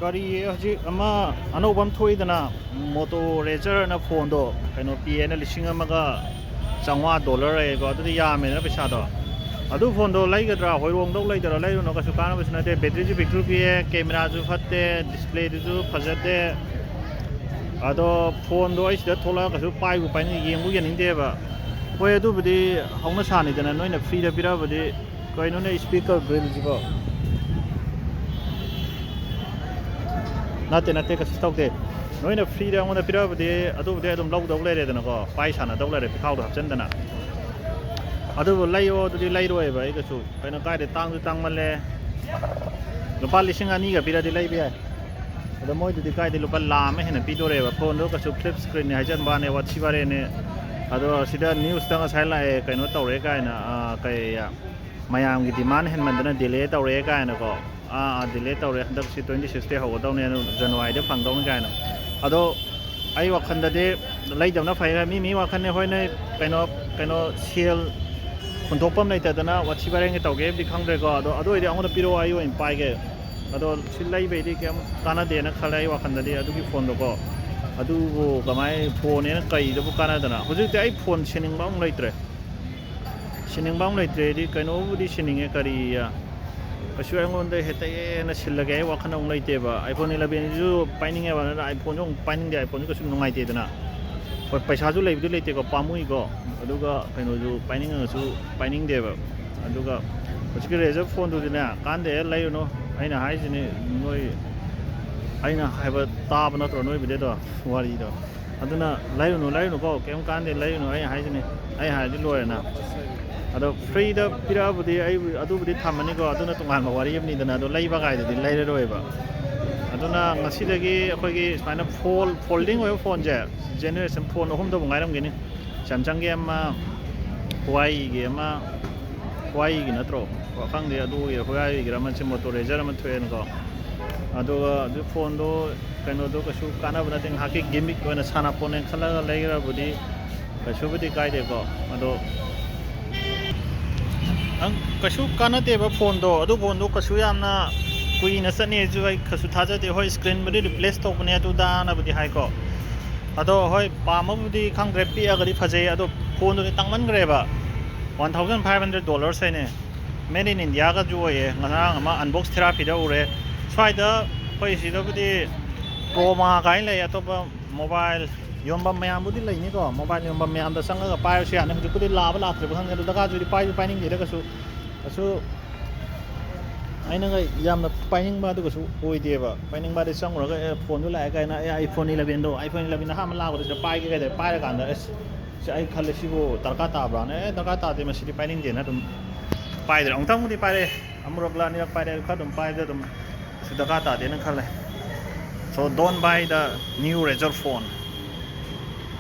ꯀꯔꯤ ꯍꯧꯖꯤꯛ ꯑꯃ ꯑꯅꯧꯕ ꯑꯃ ꯊꯣꯛꯏꯗꯅ ꯃꯣꯇꯣ ꯔꯦꯖꯔꯅ ꯐꯣꯟꯗꯣ ꯀꯩꯅꯣ ꯄꯤꯌꯦꯅ $1,500 ꯂꯩꯌꯦꯀꯣ ꯑꯗꯨꯗꯤ ꯌꯥꯝꯃꯦꯗꯅ ꯄꯩꯁꯥꯗꯣ ꯑꯗꯨ ꯐꯣꯟꯗꯣ ꯂꯩꯒꯗ꯭ꯔꯥ ꯍꯣꯏꯔꯣꯡꯗꯧ ꯂꯩꯗ꯭ꯔꯥ ꯂꯩꯔꯨꯅꯣ ꯀꯩꯁꯨ ꯀꯥꯟꯅꯕꯁꯨ ꯅꯠꯇꯦ ꯕꯦꯇ꯭ꯔꯤꯁꯨ ꯄꯤꯛꯇ꯭ꯔꯨ ꯄꯤꯑꯦ ꯀꯦꯃꯦꯔꯥꯁꯨ ꯐꯠꯇꯦ ꯗꯤꯁꯄ꯭ꯂꯦꯗꯨꯁꯨ ꯐꯖꯗꯦ ꯑꯗꯣ ꯐꯣꯟꯗꯣ ꯑꯩ ꯁꯤꯗ ꯊꯣꯛꯂꯛꯑꯒ ꯀꯩꯁꯨ ꯄꯥꯏꯕꯨ ꯌꯦꯡꯕꯨ ꯌꯦꯡꯅꯤꯡꯗꯦꯕ ꯍꯣꯏ ꯑꯗꯨꯕꯨꯗꯤ ꯍꯧꯅ ꯁꯥꯅꯤꯗꯅ ꯅꯣꯏꯅ ꯐ꯭ꯔꯤꯗ ꯄꯤꯔꯛꯑꯕꯗꯤ ꯀꯩꯅꯣꯅꯦ ꯁ꯭ꯄꯤꯀꯔ ꯒ꯭ꯔꯤꯜꯁꯤꯕꯣ ꯅꯠꯇꯦ ꯀꯩꯁꯨ ꯇꯧꯗꯦ ꯅꯣꯏꯅ ꯐ꯭ꯔꯤꯗ ꯑꯩꯉꯣꯟꯗ ꯄꯤꯔꯛꯑꯕꯗꯤ ꯑꯗꯨꯕꯨꯗꯤ ꯑꯗꯨꯝ ꯂꯧꯗꯧ ꯂꯩꯔꯦꯗꯅꯀꯣ ꯄꯥꯏ ꯁꯥꯟꯅꯗꯧ ꯂꯩꯔꯦ ꯄꯤꯈꯥꯎꯗꯣ ꯍꯥꯞꯆꯤꯟꯗꯅ ꯑꯗꯨꯕꯨ ꯂꯩꯌꯣ ꯑꯗꯨꯗꯤ ꯂꯩꯔꯣꯏꯕ ꯑꯩ ꯀꯩꯁꯨ ꯀꯩꯅꯣ ꯀꯥꯏꯗꯩ ꯇꯥꯡꯁꯨ ꯇꯥꯡꯃꯜꯂꯦ lupa 2,000 ꯄꯤꯔꯗꯤ ꯂꯩꯕ ꯌꯥꯏ ꯑꯗꯣ ꯃꯣꯏꯗꯨꯗꯤ ꯀꯥꯏꯗꯩ lupa 1,00,000 ꯍꯦꯟꯅ ꯄꯤꯗꯣꯔꯦꯕ ꯐꯣꯟꯗꯣ ꯀꯩꯁꯨ ꯐ꯭ꯂꯤꯞ ꯁ꯭ꯀ꯭ꯔꯤꯟꯅꯤ ꯍꯥꯏꯖꯟꯕꯅꯦ ꯋꯥꯊꯤ ꯋꯥꯔꯦꯝꯅꯦ ꯑꯗꯣ ꯁꯤꯗ ꯅ꯭ꯌꯨꯁꯇ ꯉꯁꯥꯏ ꯂꯥꯛꯑꯦ ꯀꯩꯅꯣ ꯇꯧꯔꯦ ꯀꯥꯏꯅ ꯀꯩ ꯃꯌꯥꯝꯒꯤ ꯗꯤꯃꯥꯟ ꯍꯦꯟꯃꯟꯗꯅ ꯗꯤꯂꯦ ꯇꯧꯔꯛꯑꯦ ꯀꯥꯏꯅꯀꯣ ꯗꯤꯂꯦ ꯇꯧꯔꯦ ꯍꯟꯗꯛꯁꯤ 26ꯇꯩ ꯍꯧꯒꯗꯧꯅꯦ ꯖꯅꯋꯥꯔꯤꯗ ꯐꯪꯗꯧꯅꯤ ꯀꯥꯏꯅ ꯑꯗꯣ ꯑꯩ ꯋꯥꯈꯜꯗꯗꯤ ꯂꯩꯗꯕꯅ ꯐꯩ ꯃꯤ ꯋꯥꯈꯜꯅꯦ ꯍꯣꯏ ꯅꯣꯏ ꯀꯩꯅꯣ ꯁꯦꯜ ꯍꯨꯟꯗꯣꯛꯐꯝ ꯂꯩꯇꯗꯅ ꯋꯥꯊꯤ ꯋꯥꯔꯦꯝꯒ ꯇꯧꯒꯦꯕꯨꯗꯤ ꯈꯪꯗ꯭ꯔꯦꯀꯣ ꯑꯗꯣ ꯑꯗꯨ ꯑꯣꯏꯔꯗꯤ ꯑꯩꯉꯣꯟꯗ ꯄꯤꯔꯛꯑꯣ ꯑꯩ ꯑꯣꯏꯅ ꯄꯥꯏꯒꯦ ꯑꯗꯣ ꯁꯤ ꯂꯩꯕꯩꯗꯤ ꯀꯩꯝ ꯀꯥꯟꯅꯗꯦꯅ ꯈꯜꯂꯦ ꯑꯩ ꯋꯥꯈꯜꯗꯗꯤ ꯑꯗꯨꯒꯤ ꯐꯣꯟꯗꯣꯀꯣ ꯑꯗꯨꯕꯨ ꯀꯃꯥꯏꯅ ꯐꯣꯟꯅꯦꯅ ꯀꯩꯗꯕꯨ ꯀꯥꯟꯅꯗꯅ ꯍꯧꯖꯤꯛꯇꯤ ꯑꯩ ꯐꯣꯟ ꯁꯤꯟꯅꯤꯡꯕ ꯑꯃꯨꯛ ꯂꯩꯇ꯭ꯔꯦ ꯁꯤꯟꯅꯤꯡꯕꯗꯤ ꯀꯩꯅꯣꯕꯨꯗꯤ ꯁꯤꯟꯅꯤꯡꯉꯦ ꯀꯔꯤ ꯀꯩꯁꯨ ꯑꯩꯉꯣꯟꯗ ꯍꯦꯛꯇ ꯁꯤꯜꯂꯒꯦ ꯑꯩ ꯋꯥꯈꯜ ꯑꯃꯨꯛ ꯂꯩꯇꯦꯕ iPhone 11ꯁꯤꯁꯨ ꯄꯥꯏꯅꯤꯡꯉꯦꯕ ꯅꯠꯇ꯭ꯔ iPhoneꯁꯨ ꯑꯃꯨꯛ ꯄꯥꯏꯅꯤꯡꯗꯦ iPhoneꯁꯨ ꯀꯩꯁꯨ ꯅꯨꯡꯉꯥꯏꯇꯦꯗꯅ ꯍꯣꯏ ꯄꯩꯁꯥꯁꯨ ꯂꯩꯕꯨꯗꯤ ꯂꯩꯇꯦꯀꯣ ꯄꯥꯝꯃꯨꯏꯀꯣ ꯑꯗꯨꯒ ꯀꯩꯅꯣꯁꯨ ꯄꯥꯏꯅꯤꯡꯉꯒꯁꯨ ꯄꯥꯏꯅꯤꯡꯗꯦꯕ ꯑꯗꯨꯒ ꯍꯧꯖꯤꯛꯀꯤ ꯔꯦꯖꯔ ꯐꯣꯟꯗꯨꯗꯤꯅꯦ ꯀꯥꯟꯗꯦ ꯂꯩꯔꯨꯅꯨ ꯑꯩꯅ ꯍꯥꯏꯁꯤꯅꯤ ꯅꯣꯏ ꯑꯩꯅ ꯍꯥꯏꯕ ꯇꯥꯕ ꯅꯠꯇ꯭ꯔꯣ ꯅꯣꯏ ꯚꯤꯗꯤꯑꯣꯗꯣ ꯋꯥꯔꯤꯗꯣ ꯑꯗꯨꯅ ꯂꯩꯔꯨꯅꯨꯀꯣ ꯀꯩꯝ ꯀꯥꯟꯗꯦ ꯂꯩꯔꯨꯅꯨ ꯑꯩ ꯍꯥꯏꯁꯤꯅꯤ ꯑꯩ ꯍꯥꯏꯔꯗꯤ ꯂꯣꯏꯔꯦꯅ ꯑꯗꯣ ꯐ꯭ꯔꯤꯗ ꯄꯤꯔꯛꯑꯕꯨꯗꯤ ꯑꯩ ꯑꯗꯨꯕꯨꯗꯤ ꯊꯝꯃꯅꯤꯀꯣ ꯑꯗꯨꯅ ꯇꯣꯉꯥꯟꯕ ꯋꯥꯔꯤ ꯑꯃꯅꯤꯗꯅ ꯑꯗꯣ ꯂꯩꯕ ꯀꯥꯏꯗꯨꯗꯤ ꯂꯩꯔꯔꯣꯏꯕ ꯑꯗꯨꯅ ꯉꯁꯤꯗꯒꯤ ꯑꯩꯈꯣꯏꯒꯤ ꯁꯨꯃꯥꯏꯅ ꯐꯣꯜꯗꯤꯡ ꯑꯣꯏꯕ ꯐꯣꯟꯁꯦ ꯖꯦꯅꯦꯔꯦꯁꯟ ꯐꯣꯟ 3ꯗꯕꯨ ꯉꯥꯏꯔꯝꯒꯅꯤ ꯁꯦꯝꯁꯪꯒꯤ ꯑꯃ ꯍꯨꯋꯥꯏꯒꯤ ꯑꯃ ꯍꯨꯋꯥꯏꯒꯤ ꯅꯠꯇ꯭ꯔꯣ ꯈꯪꯗꯦ ꯑꯗꯨ ꯑꯣꯏꯒꯦꯔꯥ ꯍꯨꯋꯥꯏꯒꯤꯔꯥ ꯑꯃ ꯃꯣꯇꯣ ꯔꯦꯖꯔ ꯑꯃ ꯊꯣꯛꯑꯦꯅꯀꯣ ꯑꯗꯨꯒ ꯑꯗꯨ ꯐꯣꯟꯗꯣ ꯀꯩꯅꯣꯗꯣ ꯀꯩꯁꯨ ꯀꯥꯟꯅꯕ ꯅꯠꯇꯦ ꯉꯥꯏꯍꯥꯛꯀꯤ ꯒꯤꯃꯤꯛ ꯑꯣꯏꯅ ꯁꯥꯟꯅꯄꯣꯠꯅꯦ ꯈꯜꯂꯒ ꯂꯩꯈ꯭ꯔꯕꯨꯗꯤ ꯀꯩꯁꯨꯕꯨꯗꯤ ꯀꯥꯏꯗꯦꯀꯣ ꯑꯗꯣ ꯀꯩꯁꯨ ꯀꯥꯟꯅꯗꯦꯕ ꯐꯣꯟꯗꯣ ꯑꯗꯨ ꯐꯣꯟꯗꯣ ꯀꯩꯁꯨ ꯌꯥꯝꯅ ꯀꯨꯏꯅ ꯆꯠꯅꯤꯁꯨ ꯑꯩ ꯀꯩꯁꯨ ꯊꯥꯖꯗꯦ ꯍꯣꯏ ꯁ꯭ꯀ꯭ꯔꯤꯟꯕꯨꯗꯤ ꯔꯤꯄ꯭ꯂꯦꯁ ꯇꯧꯕꯅꯦ ꯑꯗꯨꯗꯥꯅꯕꯨꯗꯤ ꯍꯥꯏꯀꯣ ꯑꯗꯣ ꯍꯣꯏ ꯄꯥꯝꯃꯕꯨꯗꯤ ꯈꯪꯗ꯭ꯔꯦ ꯄꯤꯛꯑꯒꯗꯤ ꯐꯖꯩ ꯑꯗꯣ ꯐꯣꯟꯗꯨꯗꯤ ꯇꯥꯡꯃꯟꯈ꯭ꯔꯦꯕ $1,500 ꯍꯥꯏꯅꯦ ꯃꯦꯗ ꯏꯟ ꯏꯟꯗꯤꯌꯥꯒꯁꯨ ꯑꯣꯏꯌꯦ ꯉꯔꯥꯡ ꯑꯃ ꯑꯟꯕꯣꯛꯁ ꯊꯦꯔꯥꯄꯤꯗ ꯎꯔꯦ ꯁ꯭ꯋꯥꯏꯗ ꯑꯩꯈꯣꯏ ꯁꯤꯗꯕꯨꯗꯤ ꯀ꯭ꯔꯣꯃꯥ ꯀꯥꯏꯅ ꯂꯩ ꯑꯇꯣꯞꯄ ꯃꯣꯕꯥꯏꯜ ꯌꯣꯟꯐꯝ ꯃꯌꯥꯝꯕꯨꯗꯤ ꯂꯩꯅꯤꯀꯣ ꯃꯣꯕꯥꯏꯜ ꯌꯣꯟꯐꯝ ꯃꯌꯥꯝꯗ ꯆꯪꯉꯒ ꯄꯥꯏꯔꯁꯨ ꯌꯥꯅꯤ ꯍꯧꯖꯤꯛꯄꯨꯗꯤ ꯂꯥꯛꯇ꯭ꯔꯤꯕ ꯈꯪꯗꯦ ꯑꯗꯨ ꯗꯔꯀꯥꯔꯁꯨꯗꯤ ꯄꯥꯏꯅꯤꯡꯗꯦꯗ ꯀꯩꯁꯨ ꯑꯩꯅꯒ ꯌꯥꯝꯅ ꯄꯥꯏꯅꯤꯡꯕ ꯑꯗꯨꯒꯁꯨ ꯑꯣꯏꯗꯦꯕ ꯄꯥꯏꯅꯤꯡꯕꯗꯤ ꯆꯪꯉꯨꯔꯒ ꯐꯣꯟꯗꯨ ꯂꯥꯛꯑꯦ ꯀꯥꯏꯅ iPhone 11 ꯑꯍꯥꯟꯕ ꯂꯥꯛꯄꯗ ꯁꯤꯗ ꯄꯥꯏꯒꯦ ꯀꯩꯗ ꯄꯥꯏꯔꯀꯥꯟꯗ ꯁꯤ ꯑꯩ ꯈꯜꯂꯦ ꯁꯤꯕꯨ ꯗꯔꯀꯥꯔ ꯇꯥꯕ꯭ꯔꯥꯅ ꯗꯔꯀꯥꯔ ꯇꯥꯗꯦ ꯃꯁꯤꯗꯤ ꯄꯥꯏꯅꯤꯡꯗꯦꯅ ꯑꯗꯨꯝ ꯄꯥꯏꯗ꯭ꯔꯦ ꯑꯃꯨꯛꯇꯪꯕꯨꯗꯤ ꯄꯥꯏꯔꯛꯑꯦ ꯑꯃꯨꯔꯛꯂ ꯑꯅꯤꯔꯛ ꯄꯥꯏꯔꯛꯑꯦ ꯈꯔ ꯑꯗꯨꯝ ꯄꯥꯏꯕꯗ ꯑꯗꯨꯝ ꯀꯩꯁꯨ ꯗꯔꯀꯥꯔ ꯇꯥꯗꯦꯅ ꯈꯜꯂꯦ So don't buy the new Razr phone.